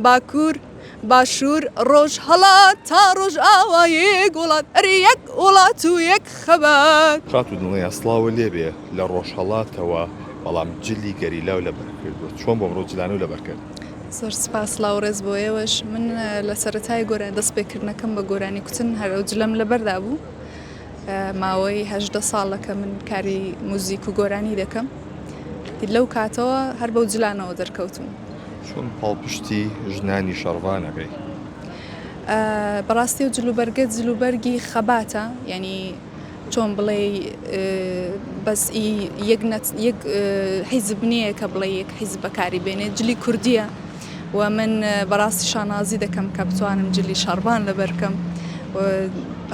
باکوور باشوور ڕۆژ هەڵات تا ڕۆژ ئاوا یەک وڵات ئەرێ یەک وڵات و یەک خەبات. خات و دڵی ئەسڵاوە لێبێ لە ڕۆژهەڵاتەوە بەڵام جلی گەریلاو لەبەر کردووە. چۆن بۆم ڕۆ جلانە و لەبەر کرد؟ زۆر سپاس لاوڕێز بۆ ئێوەش. من لە سەرەتای گۆرانی دەست پێکردنەکەم بە گۆرانی کوتن هەرە جلەم لەبەردا بوو. ماوەی 18 ساڵەکە من کاری موزیک و گۆرانی دەکەم. لەو کاتەوە هەر بەو جلانەوە دەرکەوتم. چۆن پاڵپشتی ژنانی شەڕوانەکەی؟ بەڕاستی و جلوبەرگە جلوبەرگی خەباتە، یعنی چۆن بڵێ بەس یەک حیزب نییە کە بڵێ یەک حیزب بەکاری بێنێت، جلی کوردیە و من بەڕاستی شانازی دەکەم کە بتوانم جلی شەڕوان لەبەرکەم.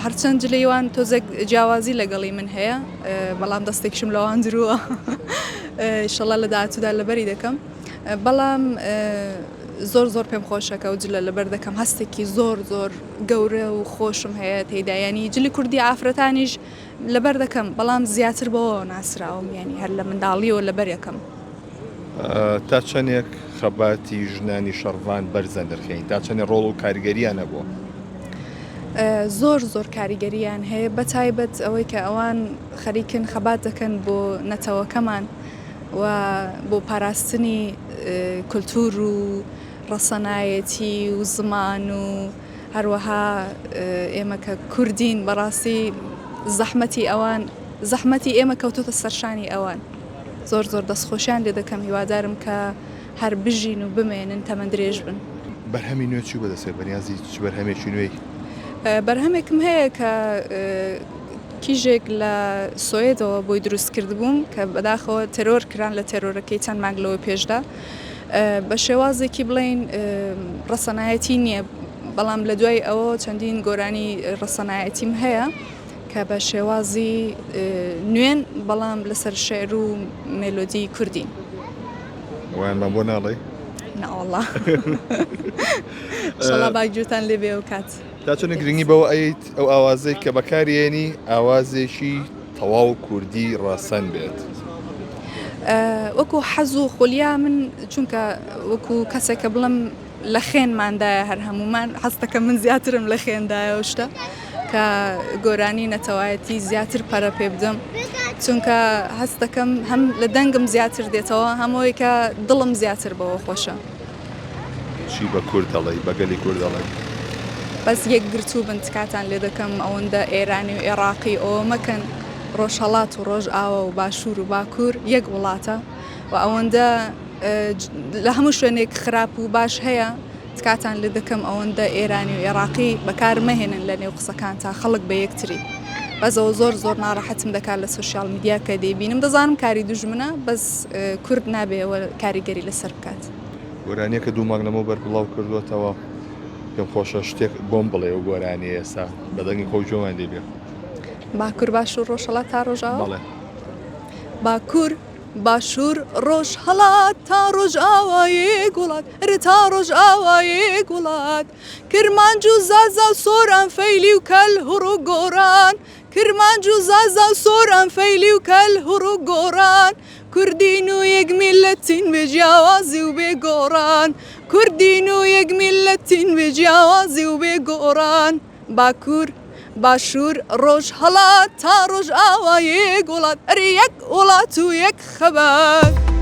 هەرچەند جلەیوان تۆزێک جیاوازی لەگەڵی من هەیە، بەڵام دەستێکشم لەوان درووە ئینشەڵا لە داهاتوودا لەبەری دەکەم. بەڵام زۆر پێم خۆشەکە و جلە لەبەر دەکەم، هەستێکی زۆر گەورە و خۆشم هەیە تێدایانی جلی کوردی ئافرەتانیش لەبەر دەکەم، بەڵام زیاتر بەوە ناسراوم، ینی هەر لە منداڵیەوە لەبەر یەکەم. تا چەندێک خەباتی ژنانی شەڕوان بەرزە دەرخێن، تا چەندێک ڕۆڵ و کاریگەریان نەبووە؟ زۆر کاریگەریان هەیە، بەتایبەت ئەوەی کە ئەوان خەریکن خەبات دەکەن بۆ نەتەوەکەمان و بۆ پاراستنی کولتور و ڕەسەنایەتی و زمان و هەروەها ئێمە کە کوردین بەڕاستی زەحمەتی ئێمە کەوتوتە سەرشانی ئەوان. زۆر دەستخۆشیان لێ دەکەم، هیوادارم کە هەر بژین و بمێنن تەمەند درێژ بن. بەرهەمی نوێ چی بەدەستێت؟ بەنیازی چ بەرهەمێکی نوێی؟ بەرهەمێکم هەیە کە کیژێک لە سوێدەوە بۆی دروست کردبووم کە بەداخەوە تەرۆر کران لە تەرۆرەکەی چەند مانگ لەوە پێشدا، بە شێوازێکی بڵێن ڕەسەنایەتی نییە، بەڵام لە دوای ئەوە چەندین گۆرانی ڕەسەنایەتیم هەیە کە بە شێوازی نوێن بەڵام لەسەر شێعر و مێلۆدی کوردین. وایانمان بۆ ناڵێ؟ ناوەڵڵا ئینشەڵا باگوێتان لێ بێ و کات. تا چۆن گرنگی بەوە ئەیت ئەو ئاوازەی کە بەکارهێنی ئاوازێکی تەواو کوردی ڕەسەن بێت؟ وەکو حەز و خولیا من چونکە وەکو کەسێکە بڵم لە خێنماندایە هەر هەمومان حەز دەکەم من زیاترم لە خێندایە شتە کە گۆرانی نەتەوایەتی زیاتر پەرە پێ بدەم، چونکە حەز دەکەم هەم لە دەنگم زیاتر دێتەوە، هەمووی کە دڵم زیاتر بەوە خۆشە. چی بە کورد دەڵێ؟ بەگەلی کورد دەڵێ؟ بەس یەک گرتوو بن تکاتان لێ دەکەم ئەوەندە ئێرانی و عێراقی ئەوە مەکەن، ڕۆژهەڵات و ڕۆژ ئاوە و باشوور و باکوور یەک وڵاتە و ئەوەندە لە هەموو شوێنێک خراپ و باش هەیە، تکاتان لێ دەکەم ئەوەندە ئێرانی و عێراقی بەکار مەهێنن لە نێو قسەکان تا خەڵک بە یەکتری. بەزەوە زۆر ناڕەحەتم دەکات لە سوشیال میدیا کە دەیبینم، دەزانم کاری دوژمنە، بەس کورد نابێەوە کاریگەری لەسەر بکات. گۆرانیە کە دوو مانگ لەمەوە بەربڵاو کردوێتەوە، پێم خۆشە شتێک بۆم بڵێ و گۆرانی ئێستا بەدەنگی خۆی جۆمان دەبێ. باکوور باشوور ڕۆژهەڵات تا ڕۆژاوە؟ بەڵێ. باکوور باشوور ڕۆژهەڵات تا ڕۆژ ئاوا یەک وڵات، ئەرێ تا ڕۆژ ئاوا یەک وڵات، کرمانج و زازا و سۆران فەیلی و کەل هوڕ و گۆران، کرمانج و زازا و سۆران فەیلی و کەل هوڕ و گۆران، کوردین و یەک میلەتین بێ جیاوازی و بێ گۆڕان، کوردین و یەک میلەتین بێ جیاوازی و بێ گۆڕان. باکوور باشوور ڕۆژهەڵات تا ڕۆژ ئاوا یەک وڵات، ئەرێ یەک وڵات و یەک خەبات.